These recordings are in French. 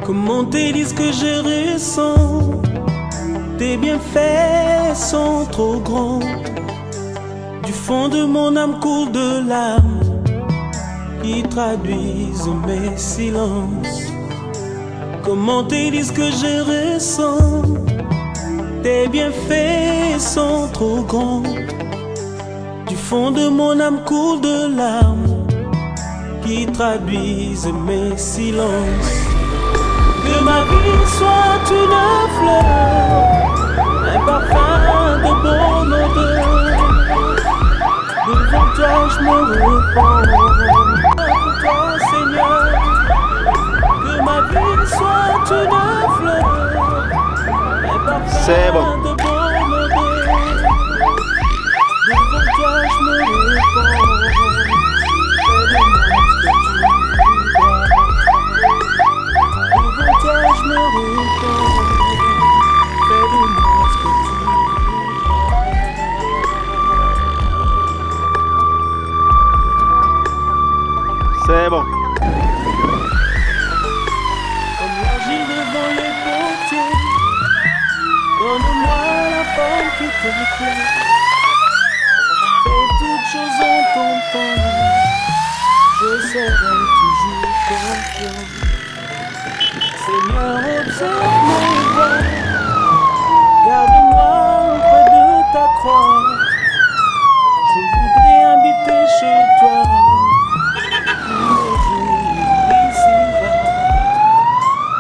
Comment te dire ce que je ressens? Tes bienfaits sont trop grands. Du fond de mon âme coule de larmes qui traduisent mes silences. Comment te dire ce que je ressens? Tes bienfaits sont trop grands. Du fond de mon âme coule de larmes qui traduisent mes silences. Que ma vie soit une fleur, un parfum de bonne odeur. Devant toi je me répands. Pour toi Seigneur, que ma vie soit une fleur, un parfum de bonne odeur. Devant toi je me répands. Je me répands, fais de moi ce que tu voudras. C'est bon. Comme l'argile devant les potiers, donne-moi la forme qui te plaît. Fais toutes choses en ton temps, je serai toujours confiant. Seigneur, observe mes voies, garde-moi près de ta croix. Je voudrais habiter chez toi, tous les jours ici-bas.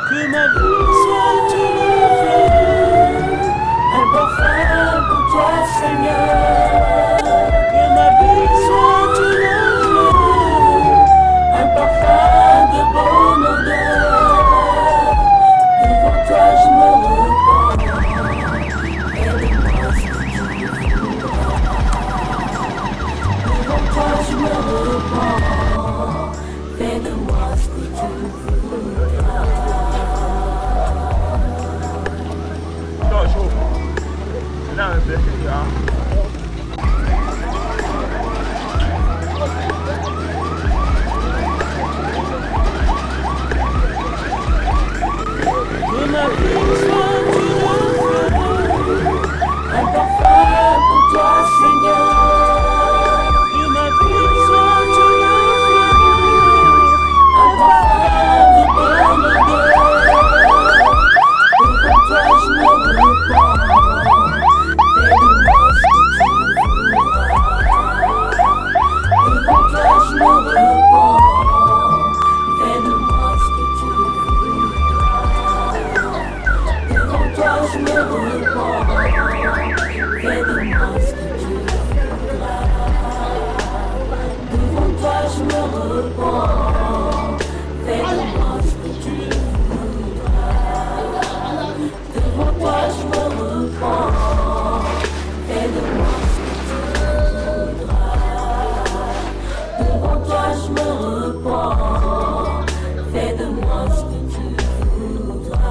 Que ma vie soit une fleur, un parfum pour toi, Seigneur. Que ma vie soit une fleur, un parfum de bonne odeur. Toi je me repens, aide-moi ce que tu voudras. Devant toi je me repens, fais de moi ce que tu voudras. Non, chaud. Là, un peu, Que ma vie soit une fleur, un parfum pour toi, Seigneur. Que ma vie soit une fleur, un parfum de bonne odeur. Devant toi je me repens, fais de moi ce que tu voudras. Devant toi je me repens, fais de moi ce que tu voudras. Devant toi je me repens, fais de moi ce que tu voudras. Devant toi je me repens, fais de moi ce que tu voudras. Devant toi je me repens, fais de moi ce que tu voudras. Devant toi je me repens, fais de moi ce que tu voudras.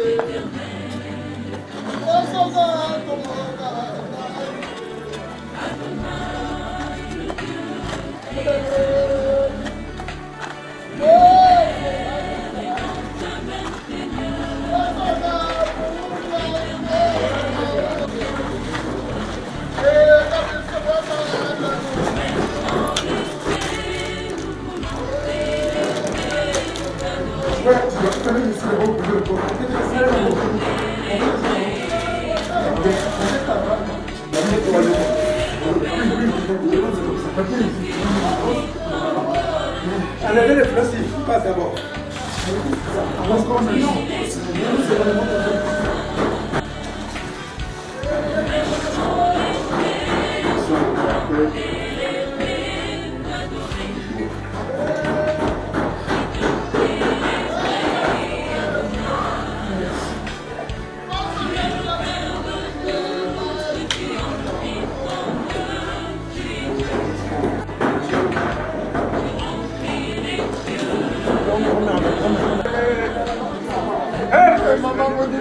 Oh, Enlevez les fleurs s'il passe d'abord. Maman, mon Dieu.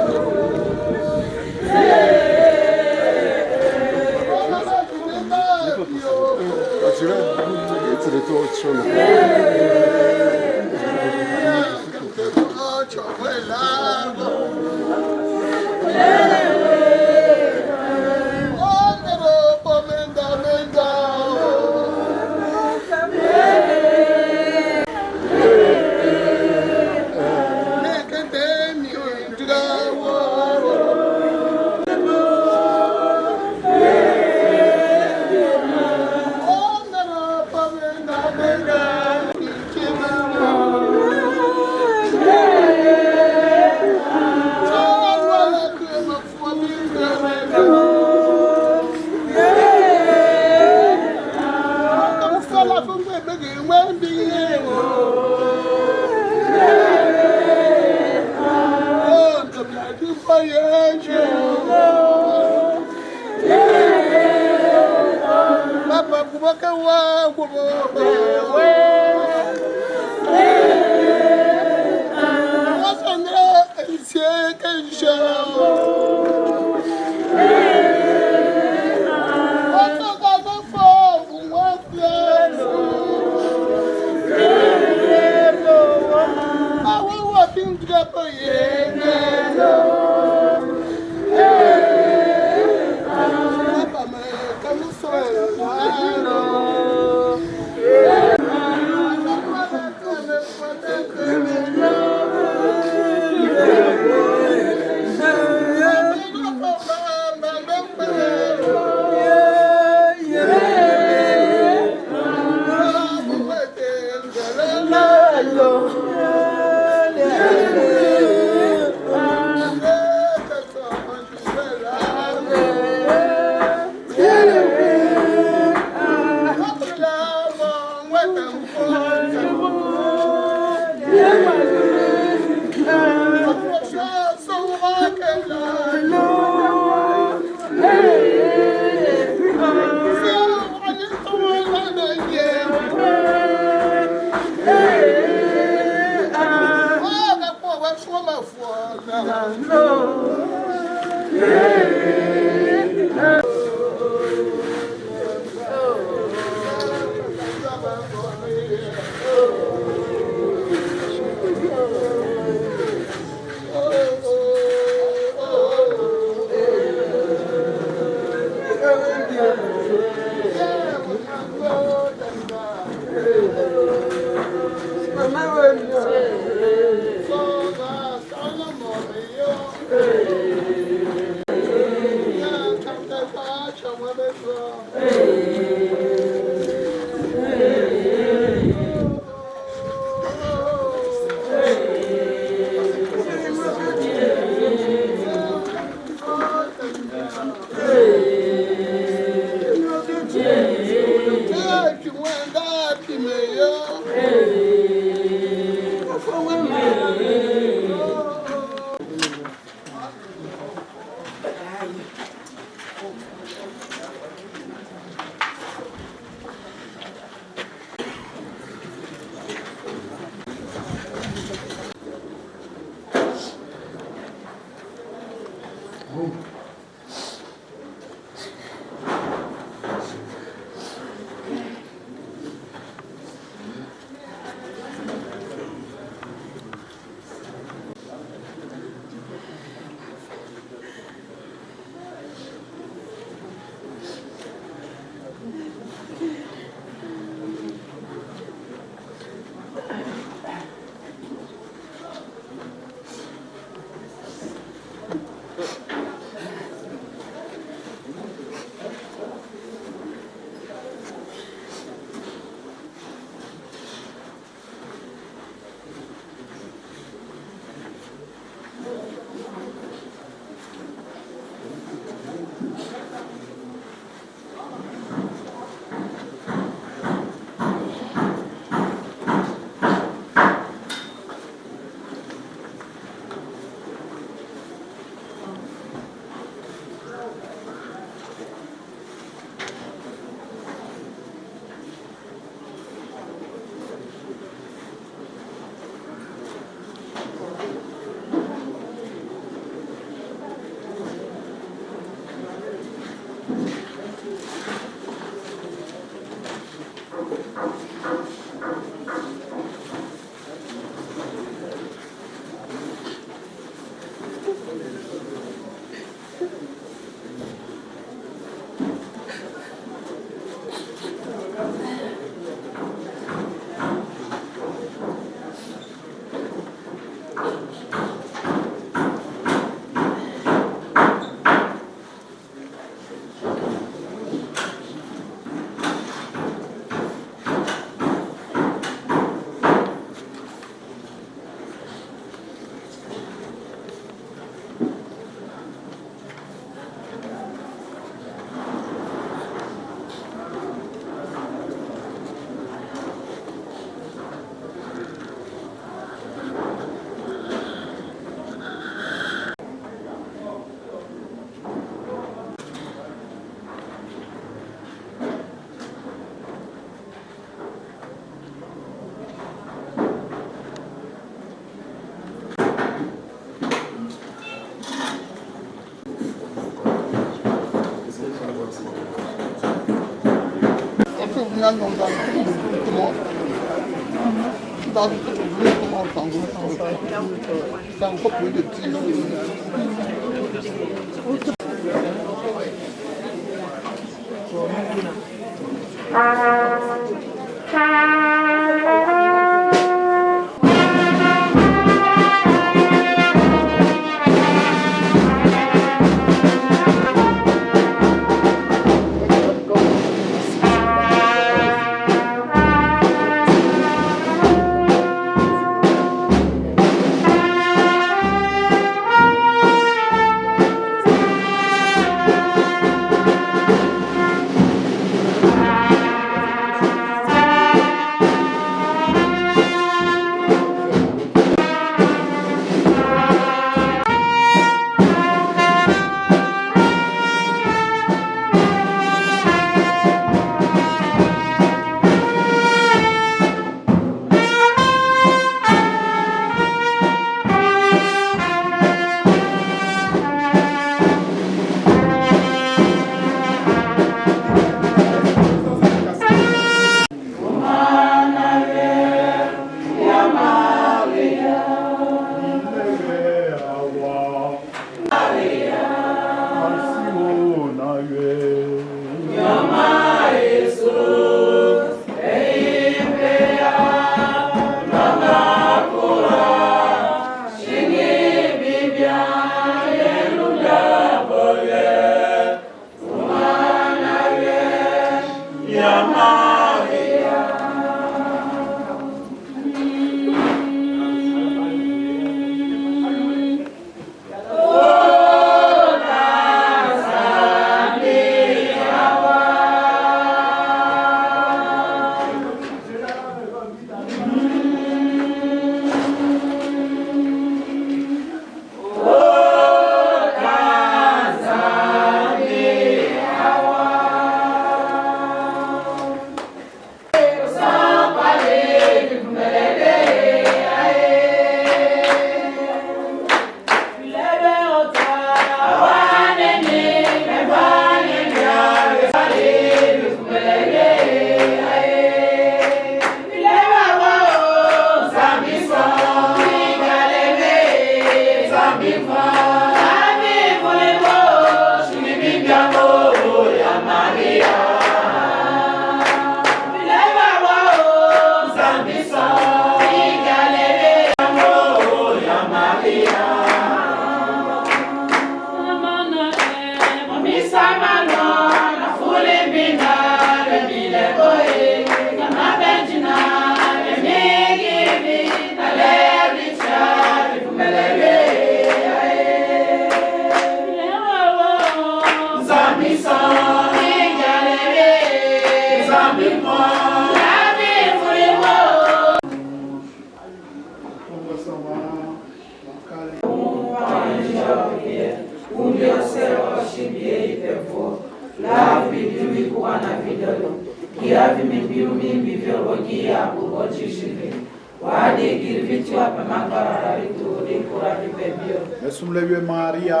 Esumlewe Maria.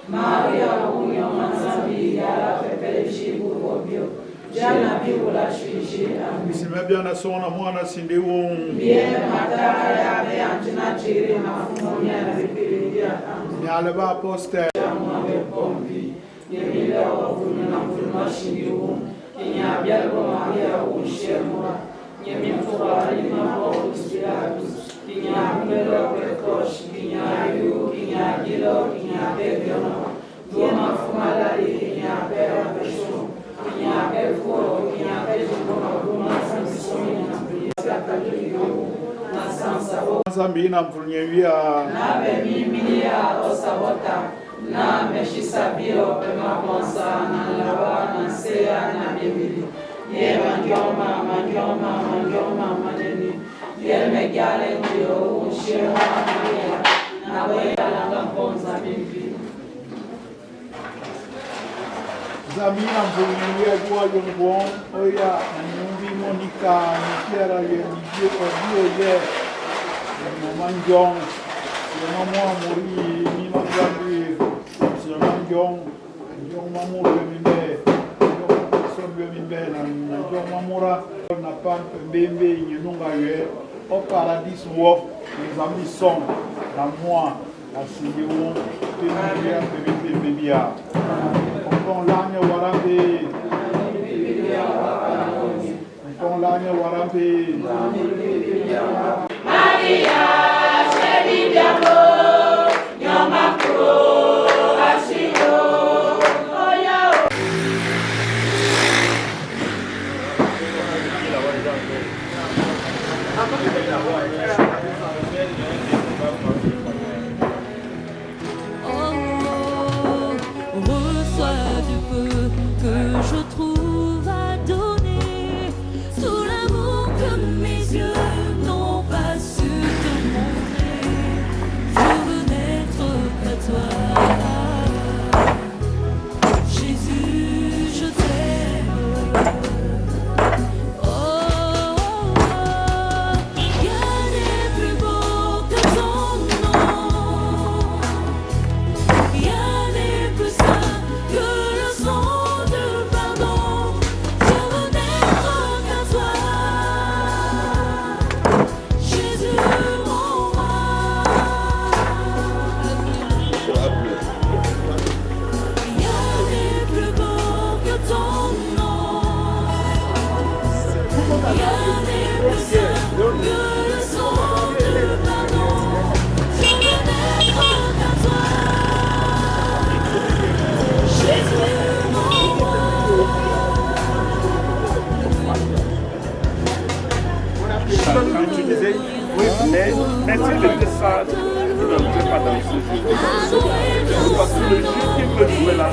Maria, união Manzambia, Peperechibu, Jana Bibula Shishi, Simebia na sona mwana sindewo. Bien Mataya, Beantina Chiri, Mafumonia, Ripiria, Nyaleba aposte. Jamwe Pombi, Yemila Wavuna, Fumashiu, Yabiago Maria, Ushemua, Yemifua, Limabo, Spiratus, Yamelo Pecosh, Yayu, Yagilo, Yabegano, Doma Fumalari, Yabera Pesho, Yabefo, Yabejo, Roma, Sansomina, Zambi na mfulunyewia. Na bemi milia osabota, na meshisabio pema bonsa, na lawa, na sea, na bimili. Ye manjoma, maneni. Ye megale ndio ushema maria, na wea langa bonza bimbi. Zamina mfulunyewia kwa yongbon, oya, nyumbi Monica, nikiara ye, nijie kwa ye. Manjong, Yamamua Muri, Nina Zambi, Yamamjong, Jong Mamura Mimbe, Jong Sobio Mimbe, Jong Mamura, Napan, Bembe, Yenunga Ye, au paradis Wolf, les amis sont, la moi, la Siyo, Pémia, Bébia. Encore l'année Warambe, encore l'année Warambe. Maria, Chebi Biamo, Yomakro, Ashiro, Oya. Oh, reçois du peu que je trouve à donner, tout l'amour que mes yeux n'ont pas su te montrer. Je veux n'être que toi, Jésus, je t'aime. Oh, rien n'est plus beau que ton nom, rien n'est plus saint que le sang de pardon. Je veux n'être qu'à toi, Jésus mon roi. Rien n'est plus beau que ton nom, rien n'est plus saint que le sang de pardon. Je veux n'être qu'à toi, Jésus mon roi. Quand tu disais, oui, mais merci de dire ça, je ne veux pas danser. Parce que le juge qui peut jouer là,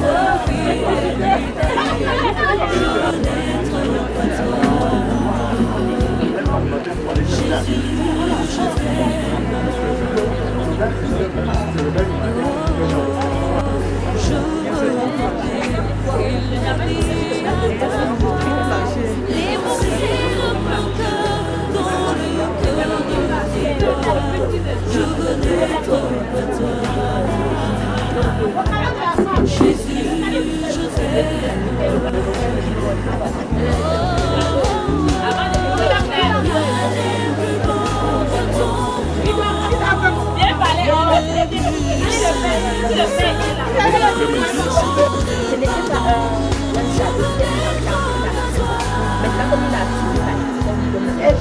Les mots s'irent plein cœur dans le cœur de Dieu. Je veux n'être que toi, Jésus, je t'aime.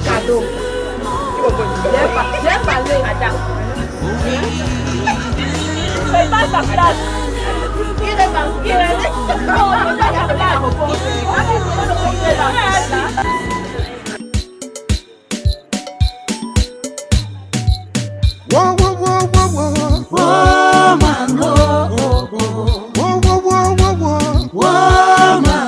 Cadeau. J'ai parlé, madame. Fais pas sa place. Il est parti. Il est Whoa, whoa, whoa, whoa, whoa. Oh, man, oh, oh, oh. Whoa, whoa, whoa, whoa, whoa. Oh, man.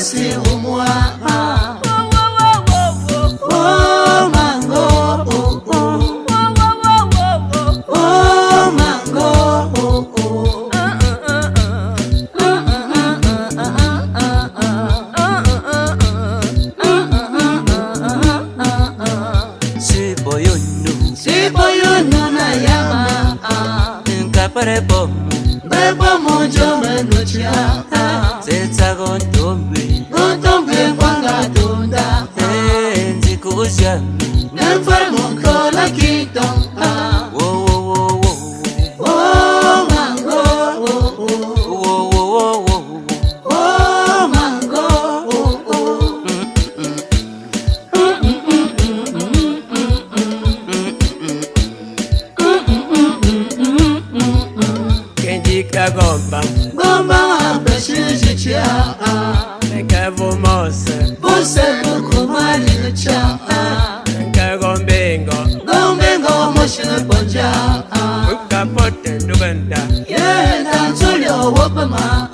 c'est au moi. Oh mango, oh oh. Oh mango, oh oh. C'est boyono na yama. Nkaparebo Bebo mojo menochia. Setsa gontombe Gontombe kwanga tunda. Nzikusha Nemfar monkola kitong. Wo wo wo wo Oh mango, oh oh. wo wo wo wo Oh mango, oh oh. Kenji kagomba Gomba beshijichia. Nkavu mose Bose bukumali nucha. Nkagombengo Gombengo moshine bonja. Kapote nduganda Yenda ntulio wopama.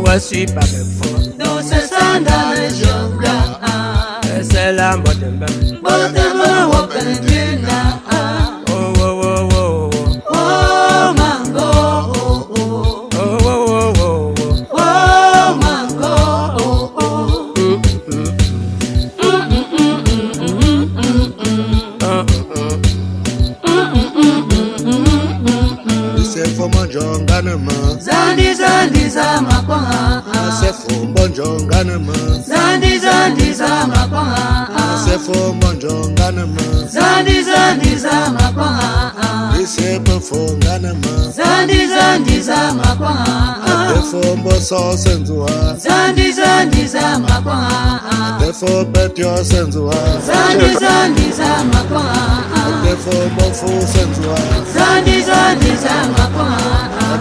Wasipa befo Dose sanda nejonga. Sela mbodemba Botema wopenjina. Oh wo wo wo Oh mango, oh oh. Oh wo wo wo Oh mango, oh oh. C'est for monjonganema. Zandi zandi za makwanga. C'est for monjonganema. Zandi zandi za makwanga. C'est for monjonganema. Zandi zandi za makwanga. C'est pour fonganema. Zandi zandi za makwanga. C'est for bosso senzua. Zandi zandi za makwanga. C'est for petio senzua. Zandi zandi za makwanga. C'est for bofu senzua. Zandi zandi za makwanga.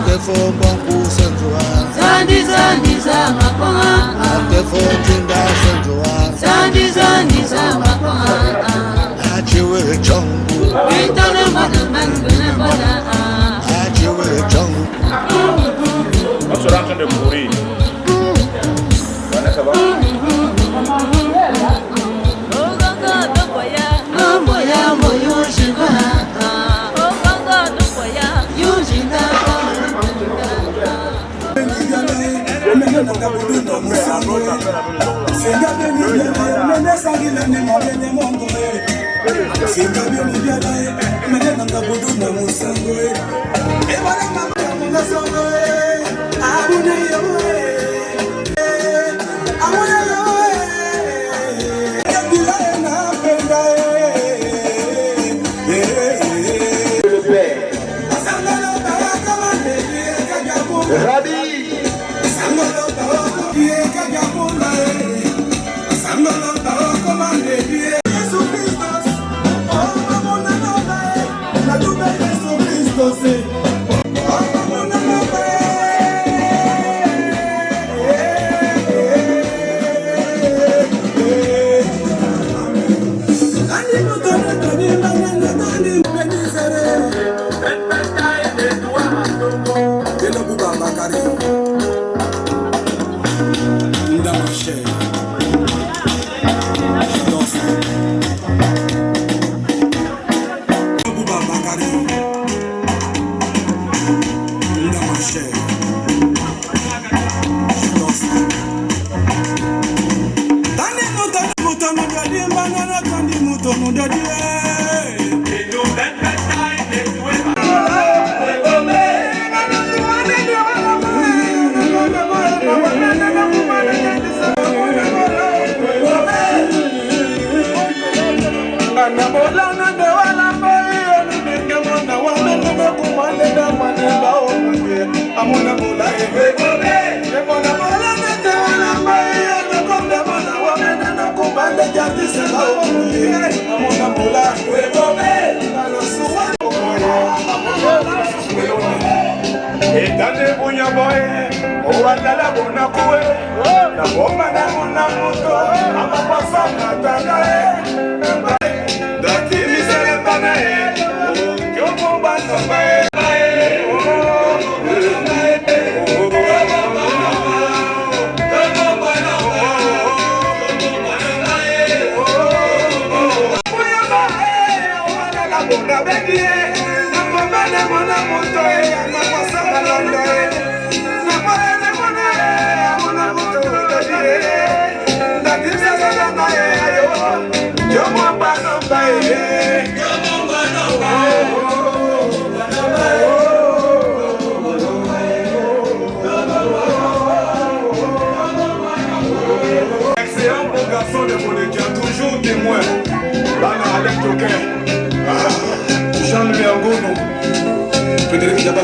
C'est for bonku senzua. Zandi zandi za makwanga. C'est for tinda senzua. Zandi zandi za makwanga. Achiwe chongu. Itone mwana mangune mwana. Achiwe chongu. On sera en train de mourir. Voilà, ça va? Mambo ya moyo shiba. Yujinda.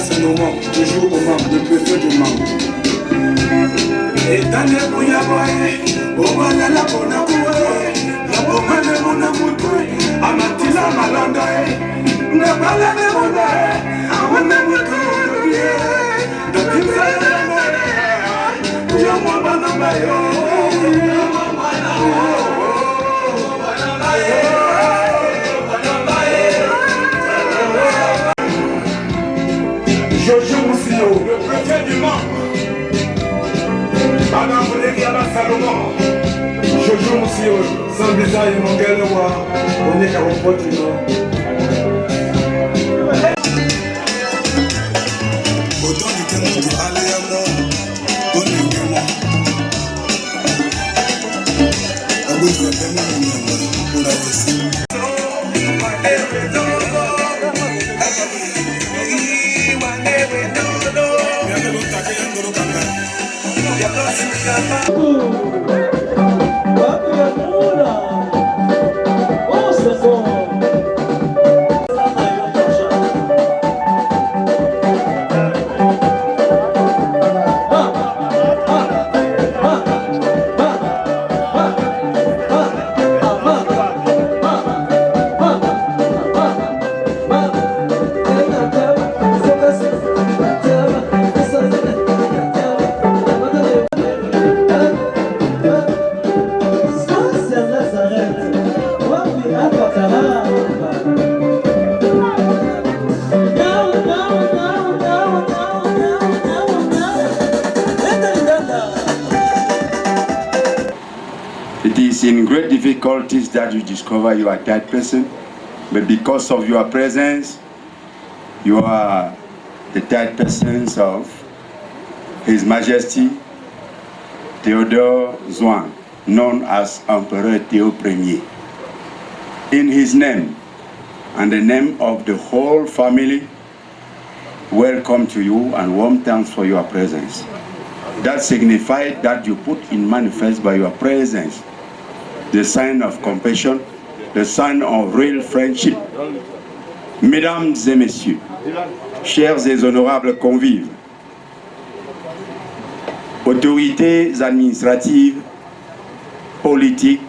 c'est nos membres, toujours aux membres, le préfet de membres. Et dans les bouillabois, au voilà la bonne acoué, la bonne de mon amour, Amatila Malanda, la balle de mon amour, à mon amour, de Pizza, Yama Banamayo. Jojo Moussino, le préfet du membre. Madame Boudéguiaba Salomon. Jojo Moussino, sans bizarre et mon gars, on est qu'à votre pote, autant du temps que allez alors, on est vraiment. Ah oui, c'est vraiment pour la question. It is in great difficulties that you discover you are that person, but because of your presence, you are the third persons of His Majesty Theodore Zhuang, known as Emperor Theo Ier. In his name and the name of the whole family, welcome to you and warm thanks for your presence. That signifies that you put in manifest by your presence the sign of compassion, the sign of real friendship. Mesdames et messieurs, chers et honorables convives, autorités administratives, politiques,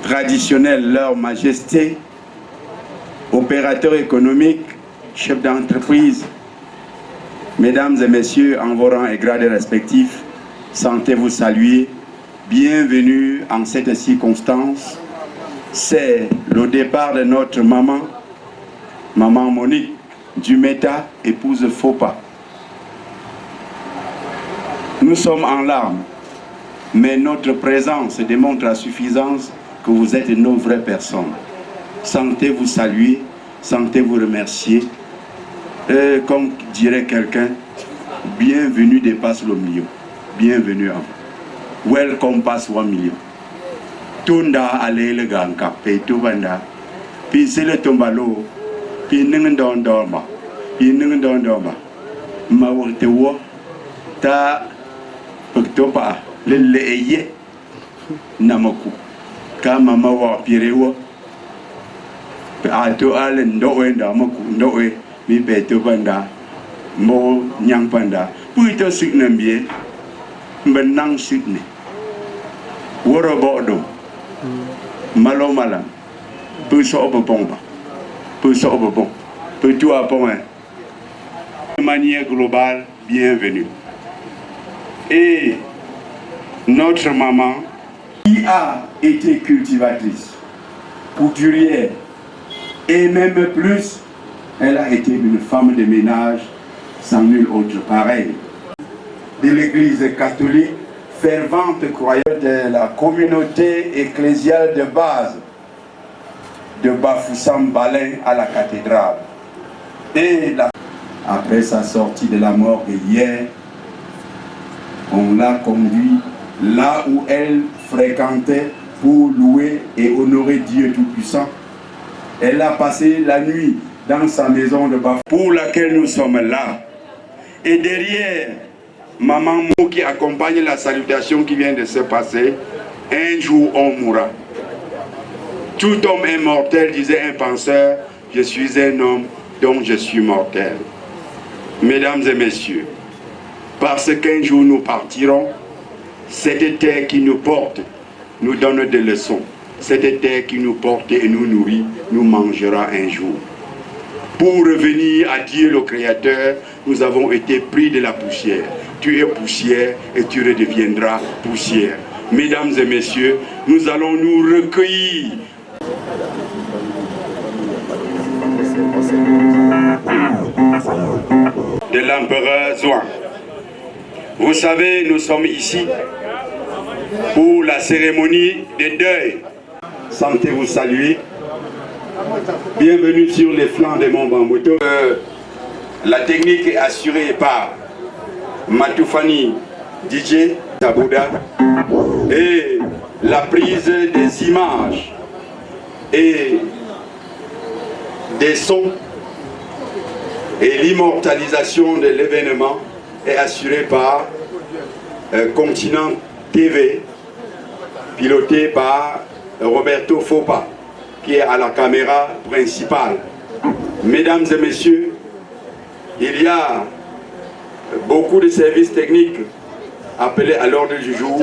traditionnelles, leur majesté, opérateurs économiques, chefs d'entreprise, mesdames et messieurs, en vos rangs et grades respectifs, sentez-vous saluer. Bienvenue en cette circonstance. C'est le départ de notre maman, maman Monique Dumeta, épouse Fopa. Nous sommes en larmes, mais notre présence démontre à suffisance que vous êtes nos vraies personnes. Sentez-vous saluer, sentez-vous remercier. Comme dirait quelqu'un, bienvenue dépasse le million. Bienvenue à vous. Welcome pass 1 million. Tunda alele ganka pe tubanda. Pi sele tombalo. Pi ningndondoma. Pi ningndondoma. Ma wote wo ta pektopa lele eye namaku. Kama mawa pirewo. Pe ato ale ndowe ndamaku ndowe mi pe tubanda. Mo nyangpanda. Puito signambie. Benang Sydney. Woro bodo. Malo malam. Peu so obomba. Peu so obom. Peu tout à point. De manière globale, bienvenue. Et notre maman, qui a été cultivatrice, couturière, et même plus, elle a été une femme de ménage sans nul autre pareil. De l'Église catholique, fervente croyante de la communauté ecclésiale de base de Bafoussam-Balin à la cathédrale. Et après sa sortie de la mort hier, on l'a conduit là où elle fréquentait pour louer et honorer Dieu Tout-Puissant. Elle a passé la nuit dans sa maison de Bafou pour laquelle nous sommes là. Et derrière, Maman Mou qui accompagne la salutation qui vient de se passer, un jour on mourra. Tout homme est mortel, disait un penseur, je suis un homme donc je suis mortel. Mesdames et messieurs, parce qu'un jour nous partirons, cette terre qui nous porte nous donne des leçons. Cette terre qui nous porte et nous nourrit nous mangera un jour. Pour revenir à Dieu le Créateur, nous avons été pris de la poussière. Tu es poussière et tu redeviendras poussière. Mesdames et messieurs, nous allons nous recueillir. De l'empereur Zhuang. Vous savez, nous sommes ici pour la cérémonie de deuil. Sentez vous saluer. Bienvenue sur les flancs de Mont Bambuto. La technique est assurée par Matoufani DJ Tabouda et la prise des images et des sons et l'immortalisation de l'événement est assurée par Continent TV, piloté par Roberto Fopa, qui est à la caméra principale. Mesdames et messieurs, il y a beaucoup de services techniques appelés à l'ordre du jour.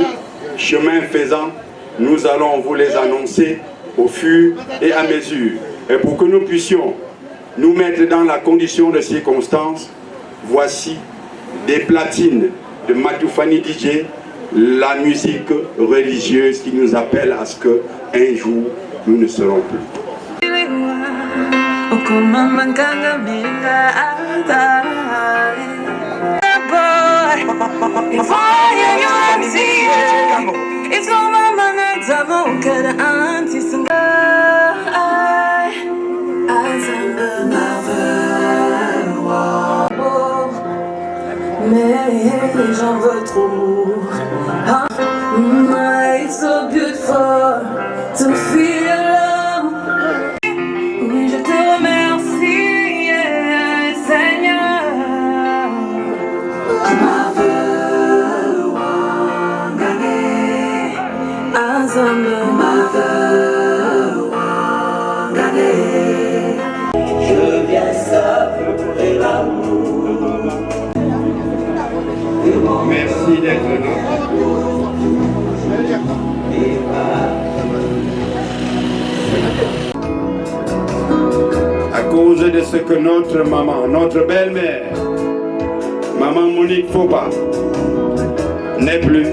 Chemin faisant, nous allons vous les annoncer au fur et à mesure. Et pour que nous puissions nous mettre dans la condition de circonstance, voici des platines de Matoufani DJ, la musique religieuse qui nous appelle à ce qu'un jour nous ne serons plus. Mais j'en veux trop. It's so beautiful to feel love. Oui, je te remercie, Seigneur. Ma veux gagner, ensemble, ma veux gagner. Je viens savourer l'amour. Merci d'être là. À cause de ce que notre maman, notre belle-mère, maman Monique Fopa, n'est plus.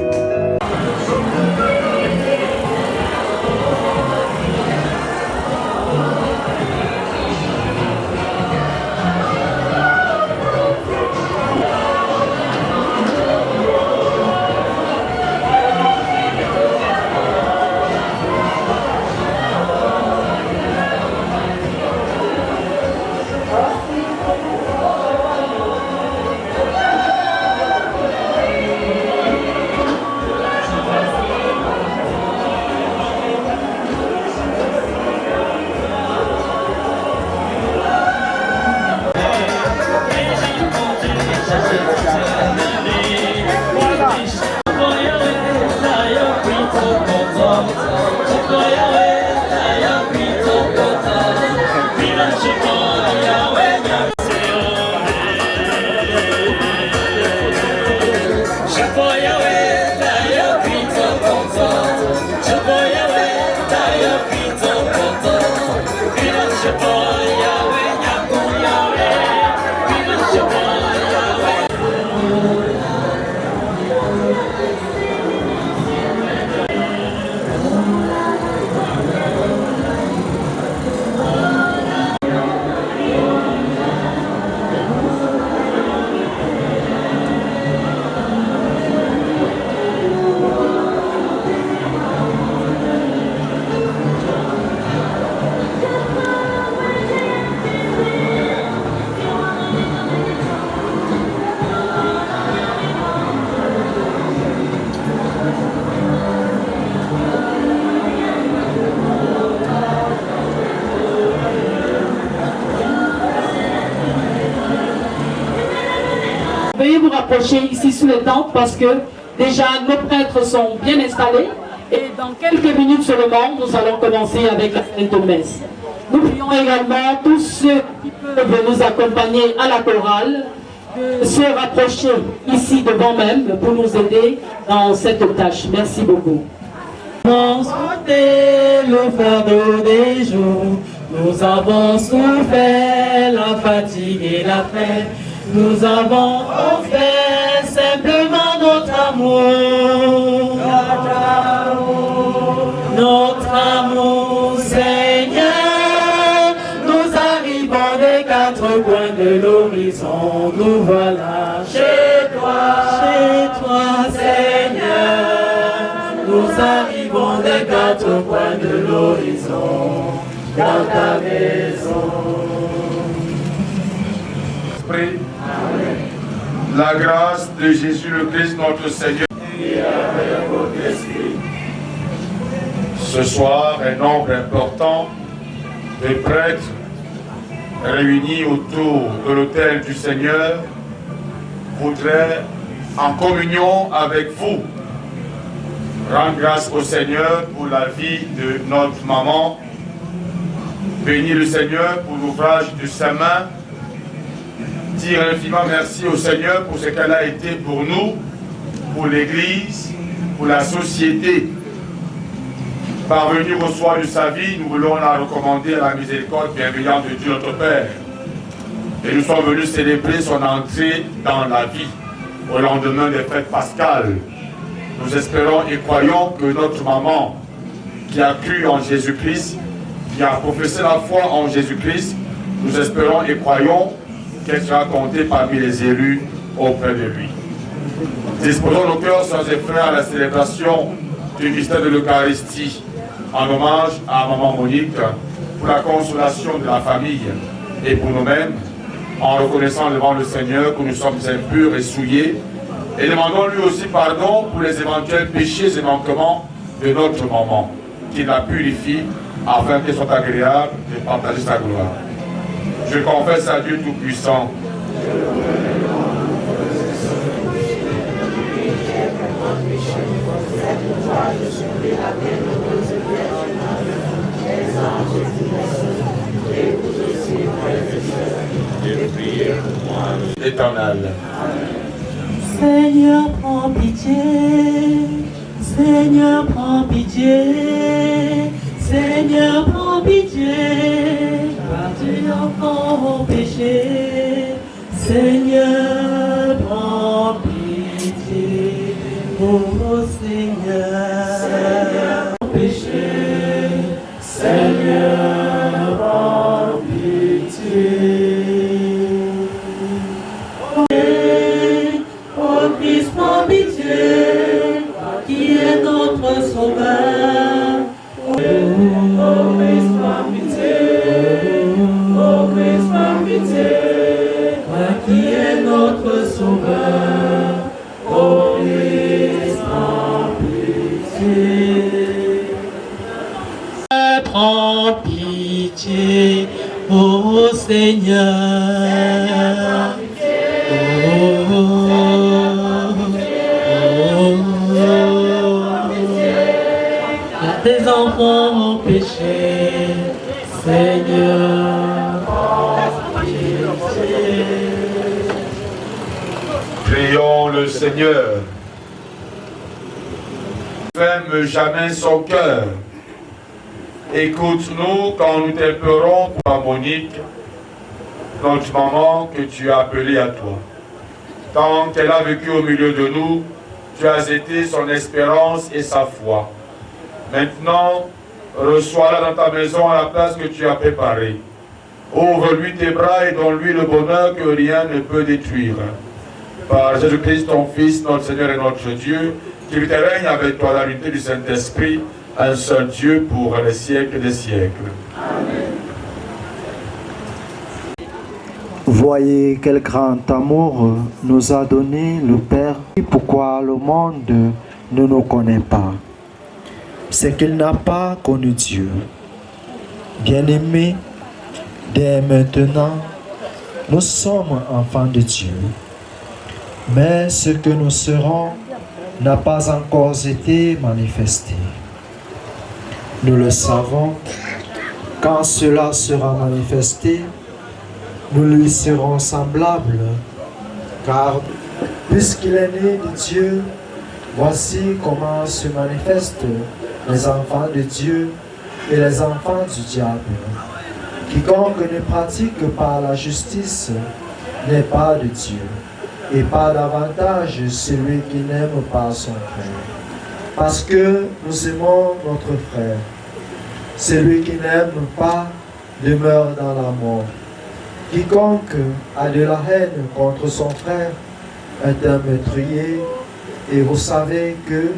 Veuillez vous rapprocher ici sous les tentes parce que déjà nos prêtres sont bien installés et dans quelques minutes seulement nous allons commencer avec la Sainte Messe. Nous prions également tous ceux qui peuvent nous accompagner à la chorale de se rapprocher ici devant même pour nous aider dans cette tâche. Merci beaucoup. Transporter le fardeau des jours, nous avons souffert la fatigue et la peine, nous avons offert simplement notre amour, Seigneur. Nous arrivons des quatre coins de l'horizon, nous voilà chez toi, Seigneur. Nous arrivons des quatre coins de l'horizon, dans ta maison. La grâce de Jésus le Christ, notre Seigneur, et avec votre esprit. Ce soir, un nombre important de prêtres réunis autour de l'autel du Seigneur voudraient, en communion avec vous, rendre grâce au Seigneur pour la vie de notre maman, bénir le Seigneur pour l'ouvrage de sa main, dire infiniment merci au Seigneur pour ce qu'elle a été pour nous, pour l'Église, pour la société. Parvenir au soir de sa vie, nous voulons la recommander à la miséricorde bienveillante de Dieu notre Père. Et nous sommes venus célébrer son entrée dans la vie, au lendemain des fêtes pascales. Nous espérons et croyons que notre maman, qui a cru en Jésus-Christ, qui a professé la foi en Jésus-Christ, nous espérons et croyons qu'elle sera comptée parmi les élus auprès de lui. Disposons nos cœurs, sœurs et frères, à la célébration du mystère de l'Eucharistie, en hommage à maman Monique, pour la consolation de la famille et pour nous-mêmes, en reconnaissant devant le Seigneur que nous sommes impurs et souillés, et demandons lui aussi pardon pour les éventuels péchés et manquements de notre maman, qu'il la purifie afin qu'elle soit agréable de partager sa gloire. Je confesse à Dieu Tout-Puissant. Éternel. Seigneur, prends pitié, Seigneur, prends pitié, Seigneur, prends pitié, car tu enfants ont péché, Seigneur, prends pitié, oh Seigneur, péché, Seigneur, prends pitié. Oh Christ, prends pitié, qui est notre sauveur. Oh Christ, prends pitié, oh Christ, prends pitié, qui est notre sauveur. Oh Christ, prends pitié. Prends pitié, oh Seigneur. Tes enfants ont péché, Seigneur, prends pitié. Prions le Seigneur. Ferme jamais son cœur. Écoute-nous quand nous t'implorons pour la Monique, notre maman que tu as appelée à toi. Tant qu'elle a vécu au milieu de nous, tu as été son espérance et sa foi. Maintenant, reçois-la dans ta maison à la place que tu as préparée. Ouvre-lui tes bras et donne-lui le bonheur que rien ne peut détruire. Par Jésus-Christ, ton Fils, notre Seigneur et notre Dieu, qui vit et règne avec toi dans l'unité du Saint-Esprit, un seul Dieu pour les siècles des siècles. Amen. Voyez quel grand amour nous a donné le Père. Pourquoi le monde ne nous connaît pas? C'est qu'il n'a pas connu Dieu. Bien-aimés, dès maintenant, nous sommes enfants de Dieu. Mais ce que nous serons n'a pas encore été manifesté. Nous le savons, quand cela sera manifesté, nous lui serons semblables, Car puisqu'il est né de Dieu, voici comment se manifestent les enfants de Dieu et les enfants du diable. Quiconque ne pratique pas la justice n'est pas de Dieu, et pas davantage celui qui n'aime pas son frère. Parce que nous aimons notre frère. Celui qui n'aime pas demeure dans la mort. Quiconque a de la haine contre son frère est un meurtrier, et vous savez que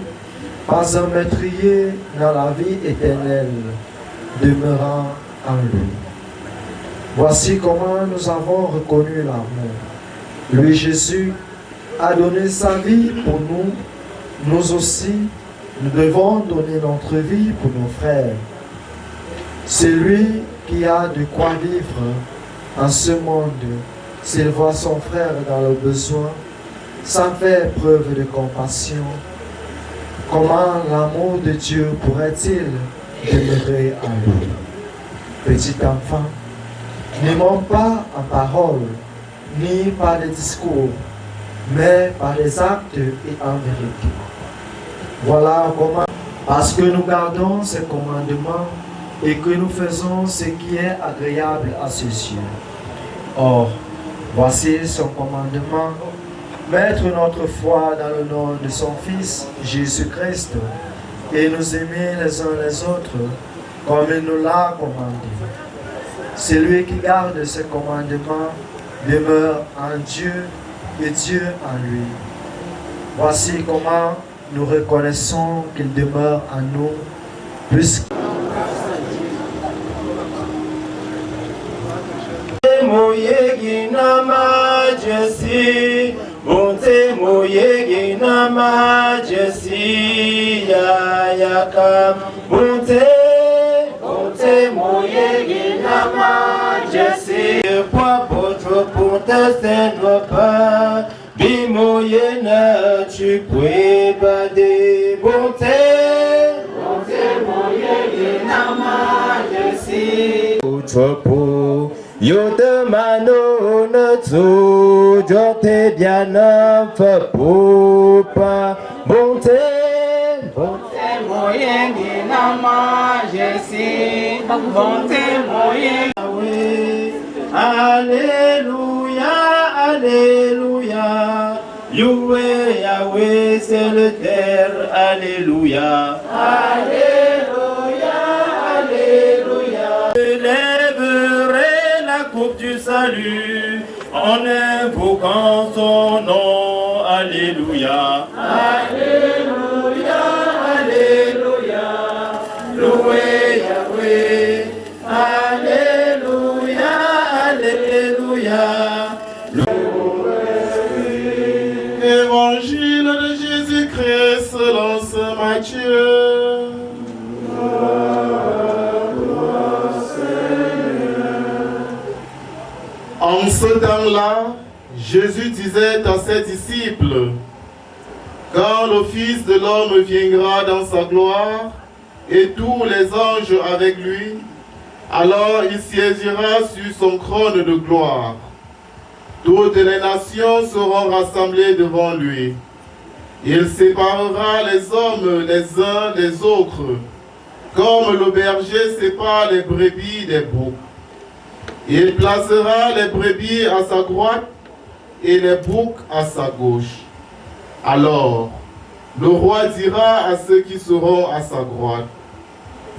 pas un meurtrier dans la vie éternelle demeurant en lui. Voici comment nous avons reconnu l'amour. Lui, Jésus, a donné sa vie pour nous. Nous aussi, nous devons donner notre vie pour nos frères. Celui qui a de quoi vivre en ce monde, s'il voit son frère dans le besoin, sans faire preuve de compassion, comment l'amour de Dieu pourrait-il demeurer en lui? Petit enfant, n'aimons pas en parole, ni par les discours, mais par les actes et en vérité. Voilà comment, parce que nous gardons ses commandements et que nous faisons ce qui est agréable à ses yeux. Or, voici son commandement, mettre notre foi dans le nom de son Fils, Jésus-Christ, et nous aimer les uns les autres, comme il nous l'a commandé. Celui qui garde ses commandements demeure en Dieu et Dieu en lui. Voici comment nous reconnaissons qu'il demeure en nous, puisque Moyegina majesty, Monte Moyegina majesty, Yayaka, Monte Moyegina majesty, Pour votre protestant pas, Bimoyena, tu peux bader, Monte Moyegina majesty, Utropo. Yo te mano na tu, yo te diana fa pupa, bonte moyengi na majesty, bonte moyengi Yahweh, alléluia, alléluia, Yahweh, Yahweh, c'est le terre, alléluia, alléluia, alléluia, élèverai la coupe du salut, en invoquant son nom, alléluia, alléluia, alléluia, loué Yahweh, alléluia, alléluia, Évangile de Jésus-Christ selon saint Matthieu. En ce temps-là, Jésus disait à ses disciples, quand le Fils de l'homme viendra dans sa gloire, et tous les anges avec lui, alors il siégera sur son trône de gloire. Toutes les nations seront rassemblées devant lui. Il séparera les hommes les uns des autres, comme le berger sépare les brebis des boucs. Il placera les brebis à sa droite et les boucs à sa gauche. Alors, le roi dira à ceux qui seront à sa droite,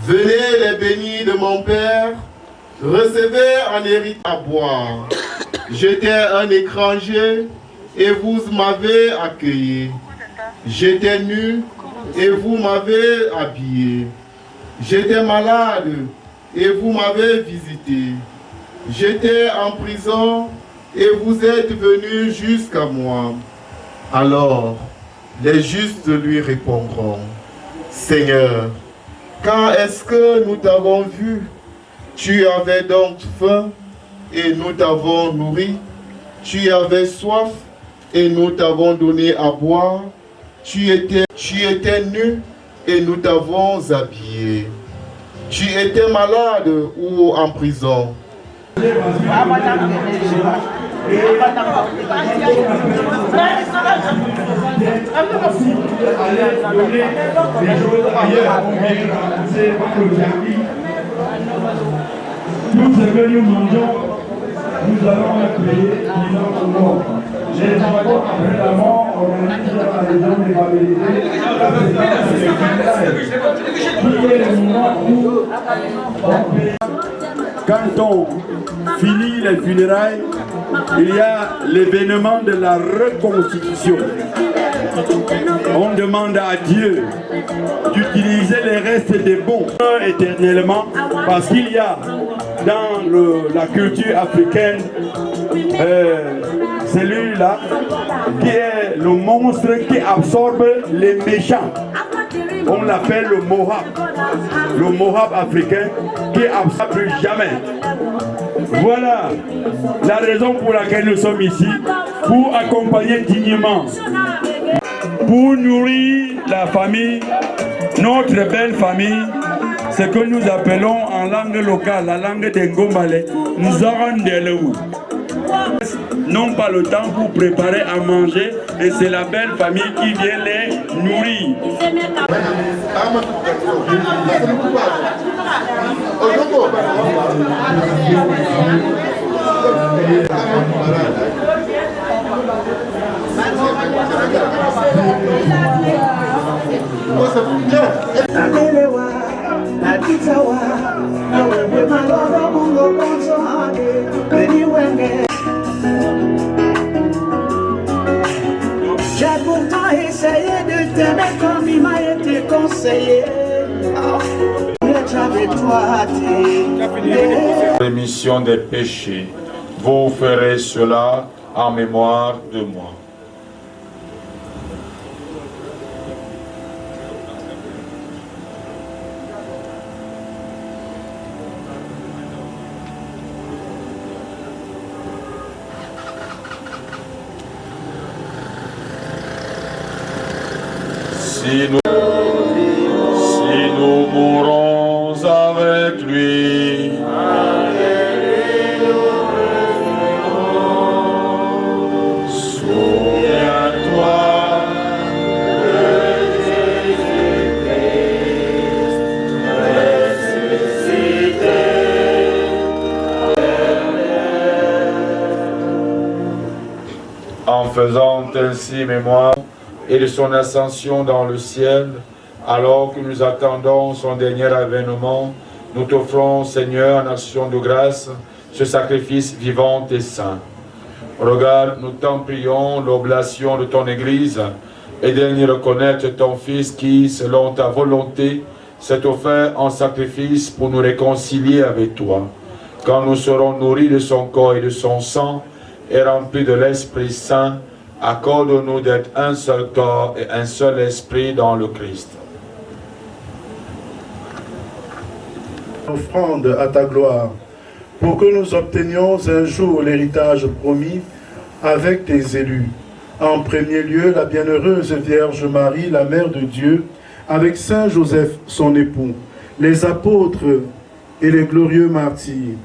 venez les bénis de mon Père, recevez en hérite à boire. J'étais un étranger et vous m'avez accueilli. J'étais nu et vous m'avez habillé. J'étais malade et vous m'avez visité. J'étais en prison et vous êtes venus jusqu'à moi. Alors, les justes lui répondront, Seigneur, quand est-ce que nous t'avons vu? Tu avais donc faim et nous t'avons nourri. Tu avais soif et nous t'avons donné à boire. Tu étais nu et nous t'avons habillé. Tu étais malade ou en prison. Tout ce que nous mangeons, nous allons le payer dans notre mort. Les enfants, après la mort, organisent la maison des Babélisés. Qui est le moment où on paye. Quand on finit les funérailles, il y a l'événement de la reconstitution. On demande à Dieu d'utiliser les restes des bons éternellement, parce qu'il y a dans la culture africaine celui-là qui est le monstre qui absorbe les méchants. On l'appelle le Mohab africain qui absorbe plus jamais. Voilà la raison pour laquelle nous sommes ici, pour accompagner dignement, pour nourrir la famille, notre belle famille, ce que nous appelons en langue locale, la langue des Ngombale, nous aurons n'ont pas le temps pour préparer à manger et c'est la belle famille qui vient les nourrir. J'ai pourtant essayé de t'aimer comme il m'a été conseillé. Rémission des péchés, vous ferez cela en mémoire de moi. Si nous mourons avec lui, souviens-toi de Jésus-Christ ressuscité. En faisant ainsi mémoire et de son ascension dans le ciel, alors que nous attendons son dernier avènement, nous t'offrons, Seigneur, en action de grâce, ce sacrifice vivant et saint. Regarde, nous t'en prions, l'oblation de ton Église, et daigne reconnaître ton Fils qui, selon ta volonté, s'est offert en sacrifice pour nous réconcilier avec toi. Quand nous serons nourris de son corps et de son sang, et remplis de l'Esprit Saint, accorde-nous d'être un seul corps et un seul esprit dans le Christ. Offrande à ta gloire, pour que nous obtenions un jour l'héritage promis avec tes élus. En premier lieu, la bienheureuse Vierge Marie, la Mère de Dieu, avec Saint Joseph, son époux, les apôtres et les glorieux martyrs,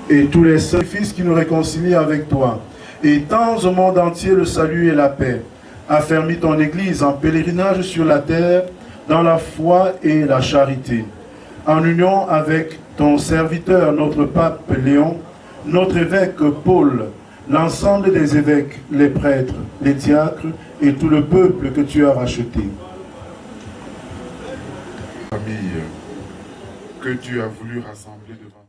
et tous les saints fils qui nous réconcilient avec toi. Et tends au monde entier le salut et la paix. Affermis ton Église en pèlerinage sur la terre, dans la foi et la charité. En union avec ton serviteur, notre pape Léon, notre évêque Paul, l'ensemble des évêques, les prêtres, les diacres et tout le peuple que tu as racheté. Famille que tu as voulu rassembler devant